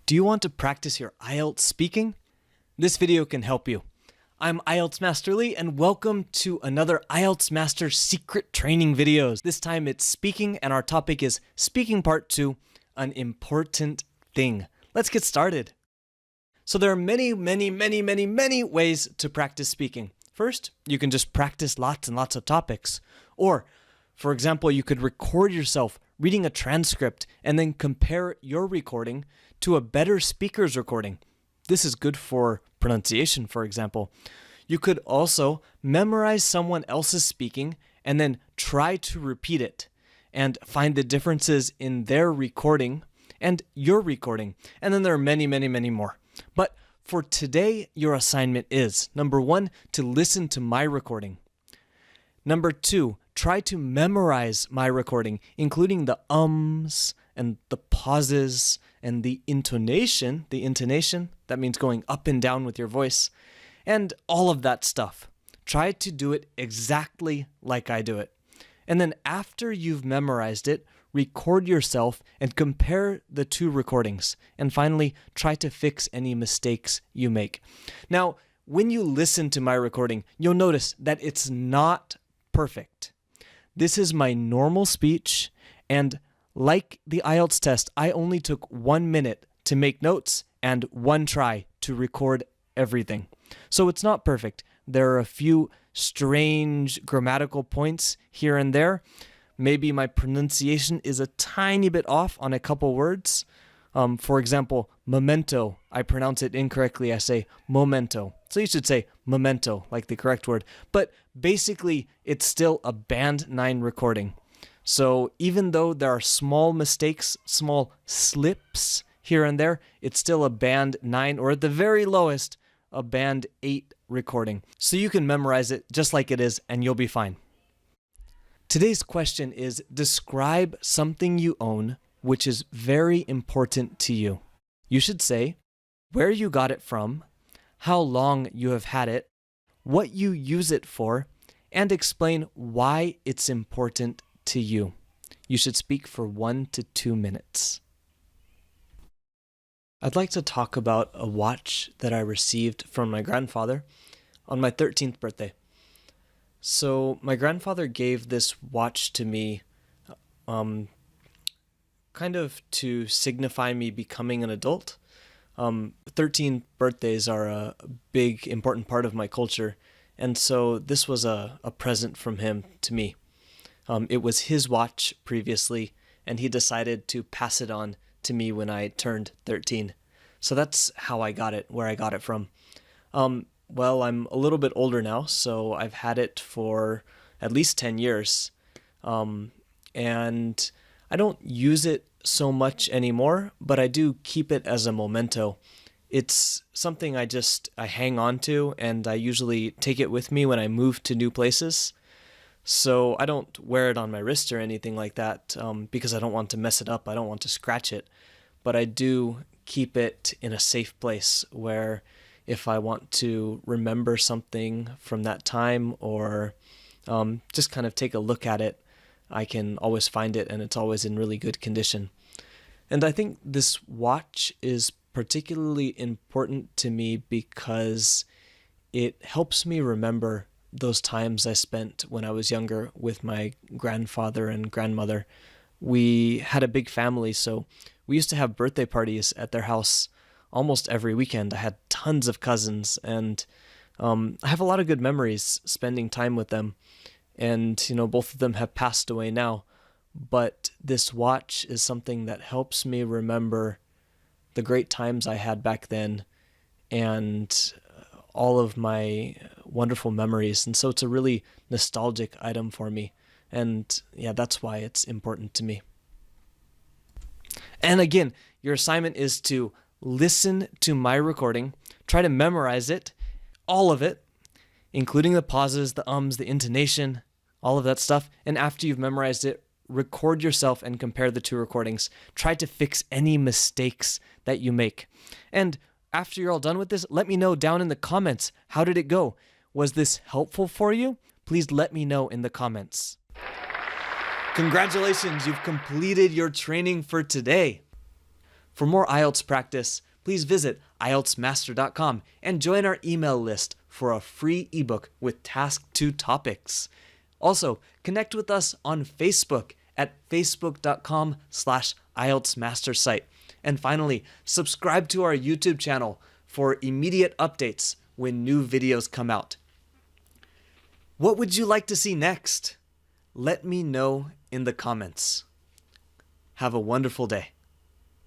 Do you want to practice your IELTS speaking? This video can help you. I'm IELTS Master Lee and welcome to another IELTS Master Secret Training videos. This time it's speaking and our topic is Speaking Part 2, an important thing. Let's get started. So there are many ways to practice speaking. First, you can just practice lots and lots of topics. Or, for example, you could record yourself reading a transcript and then compare your recording to a better speaker's recording. This is good for pronunciation, for example. You could also memorize someone else's speaking and then try to repeat it and find the differences in their recording and your recording. And then there are many more. But for today, your assignment is, number 1, to listen to my recording. Number 2, try to memorize my recording, including the ums and the pauses and the intonation, that means going up and down with your voice, and all of that stuff. Try to do it exactly like I do it. And then after you've memorized it, record yourself and compare the two recordings. And finally, try to fix any mistakes you make. Now, when you listen to my recording, you'll notice that it's not perfect. This is my normal speech, and like the IELTS test, I only took 1 minute to make notes and 1 try to record everything. So it's not perfect. There are a few strange grammatical points here and there. Maybe my pronunciation is a tiny bit off on a couple words. For example, memento, I pronounce it incorrectly. I say momento. So you should say memento, like the correct word. But basically, it's still a band 9 recording. So even though there are small mistakes, small slips here and there, it's still a band 9, or at the very lowest, a band 8 recording. So you can memorize it just like it is, and you'll be fine. Today's question is, describe something you own which is very important to you. You should say where you got it from, how long you have had it, what you use it for, and explain why it's important to you. You should speak for 1 to 2 minutes. I'd like to talk about a watch that I received from my grandfather on my 13th birthday. So my grandfather gave this watch to me kind of to signify me becoming an adult. 13 birthdays are a big, important part of my culture, and so this was a present from him to me. It was his watch previously, and he decided to pass it on to me when I turned 13. So that's how I got it, where I got it from. Well, I'm a little bit older now, so I've had it for at least 10 years. And I don't use it so much anymore, but I do keep it as a memento. It's something I hang on to, and I usually take it with me when I move to new places. So I don't wear it on my wrist or anything like that because I don't want to mess it up. I don't want to scratch it. But I do keep it in a safe place where if I want to remember something from that time or just kind of take a look at it, I can always find it, and it's always in really good condition. And I think this watch is particularly important to me because it helps me remember those times I spent when I was younger with my grandfather and grandmother. We had a big family, so we used to have birthday parties at their house almost every weekend. I had tons of cousins, and I have a lot of good memories spending time with them. And, both of them have passed away now. But this watch is something that helps me remember the great times I had back then and all of my wonderful memories. And so it's a really nostalgic item for me. And yeah, that's why it's important to me. And again, your assignment is to listen to my recording, try to memorize it, all of it, including the pauses, the ums, the intonation, all of that stuff. And after you've memorized it, record yourself and compare the two recordings. Try to fix any mistakes that you make. And after you're all done with this, let me know down in the comments. How did it go? Was this helpful for you? Please let me know in the comments. Congratulations, you've completed your training for today. For more IELTS practice, please visit IELTSmaster.com and join our email list for a free ebook with Task 2 topics. Also, connect with us on Facebook at facebook.com/IELTSmastersite. And finally, subscribe to our YouTube channel for immediate updates when new videos come out. What would you like to see next? Let me know in the comments. Have a wonderful day.